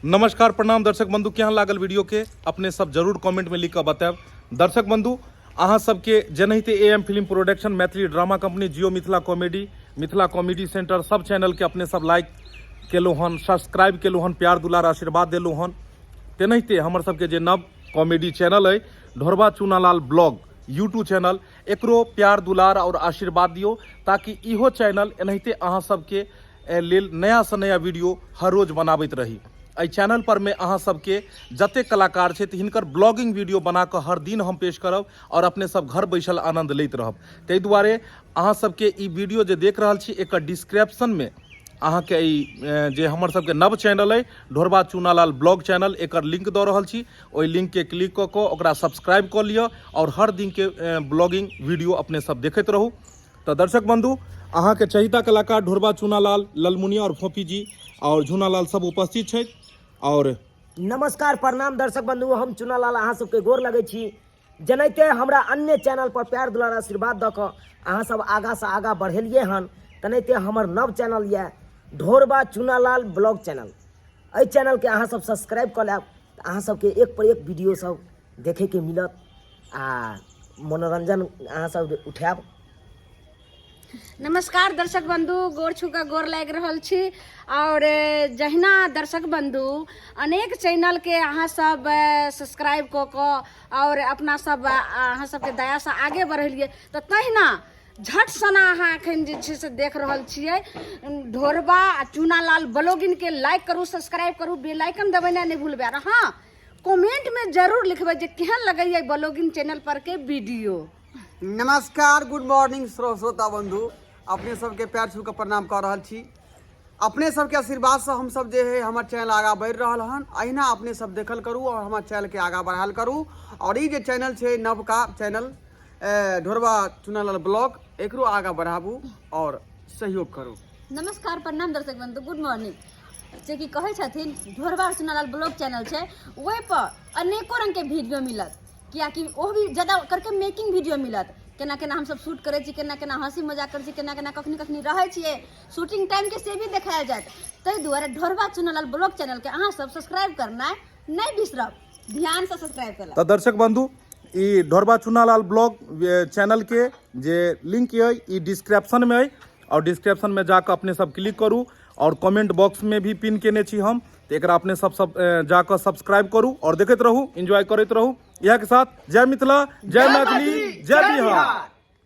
नमस्कार प्रणाम दर्शक बंधु, केहन लागल वीडियो के अपने सब जरूर कमेंट में लिख कर बताएब। दर्शक बंधु, अहाँ सबके जनहिते AM film production, Maithili drama company, Jio Mithila comedy centre सब चैनल के अपने सब लाइक केलहुँ हन, सब्सक्राइब केलहुँ हन, प्यार दुलार आशीर्वाद देलहुँ हन। तेनाहिते हमर सबके जे नव कॉमेडी चैनल है ढोरबा चूनालाल ब्लॉग यूट्यूब चैनल, एकरो प्यार दुलार और आशीर्वाद दियो ताकि इहो चैनल एनाहिते अहाँ सबके लेल नया से नया वीडियो हर रोज बनाबैत रही। एहि चैनल पर में अहाँ सबके जते कलाकार छै हिनकर ब्लॉगिंग वीडियो बना कर हर दिन हम पेश करब और अपने सब घर बैसल आनंद लैत रहब। ताहि दुआरे अहाँ सबके ई वीडियो जे देख रहल छी एकर डिस्क्रिप्शन में अहाँ के जे हमर सबके नव चैनल है ढोरबा चूनालाल ब्लॉग चैनल, एकर लिंक दऽ रहल छी। ओहि लिंक के क्लिक कऽ कऽ ओकरा सब्सक्राइब कऽ लिअ और हर दिन के ब्लॉगिंग वीडियो अपने सब देखैत रहू। तो दर्शक बंधु, अहाँ के चहिता कलाकार ढोरबा चूनालाल, ललमुनिया और फोफी जी और झूनालाल सब उपस्थित छै। और नमस्कार प्रणाम दर्शक बंधु, हम चूनालाल अहाँ सबके गोर लगै छी। जनैते हमरा अन्य चैनल पर प्यार दुलार आशीर्वाद दऽ कऽ अहाँ सब आगाँ से आगाँ बढ़ेलिए हन, तेनाहिते हमर नव चैनल यऽ ढोरबा चूनालाल ब्लॉग चैनल। एहि चैनल के अहाँ सब सब्सक्राइब कऽ लेब तऽ अहाँ सबके एक पर एक वीडियो सब देखे के मिलत आ मनोरंजन अहाँ सब उठायब। नमस्कार दर्शक बंधु, गोर छूका गोर लाग रहल छी। और जहिना दर्शक बंधु अनेक चैनल के अहाँ सब सब्सक्राइब कऽ कऽ और अपना सब अहाँ सबके दया से आगे बढ़ेलिए, तो तहिना झट सना अहाँ एखन जे छै से देख रहल छियै ढोरबा चूनालाल ब्लॉगिंग के लाइक करू, सब्सक्राइब करू, बेल आइकन दबेनाइ नहीं भूलबै। हाँ, कमेंट में जरूर लिखबै जे केहन लगैए ब्लॉगिंग चैनल पर के वीडियो। नमस्कार, गुड मॉर्निंग श्रोता बंधु, अपने सबके प्यार छू के प्रणाम कर रहल छी। अपने सबके आशीर्वाद से हम सब जे है हमर चैनल आगा बढ़ रहल हन। अहिना अपने सब देखल करू और हमर चैनल के आगा बढ़ाल करू। और ई जे चैनल छै नवका चैनल ढोरबा चूनालाल ब्लॉग, एकरो आगा बढ़ाबू और सहयोग करू। नमस्कार प्रणाम दर्शक बंधु, गुड मॉर्निंग। जे कि कहै छथिन ढोरबा चूनालाल ब्लॉग चैनल छै, ओहि पर अनेको रंग के वीडियो मिलत, कियाकि ओ भी ज्यादा करके मेकिंग वीडियो मिलत। केना केना हम सब शूट करै छी, केना केना हंसी मजाक करै छी, केना केना कखनी कखनी रहै छियै, शूटिंग टाइम के से भी देखायल जायत। ताहि दुआरे ढोरबा चूनालाल ब्लॉग चैनल के अहाँ सब सब्सक्राइब करनाइ नहीं बिसरब, ध्यान से सब्सक्राइब करब। तो दर्शक बंधु, ई ढोरबा चूनालाल ब्लॉग चैनल के जे लिंक है ई डिस्क्रिप्शन में है और डिस्क्रिप्शन में जाकर अपने सब क्लिक करू और कमेंट बॉक्स में भी पिन केने छी हम, तो एकरा अपने सब जाकर सब्सक्राइब करू और देखते रहू, एंजॉय करते रहू। यह के साथ जय मिथिला, जय मैथिली, जय बिहार।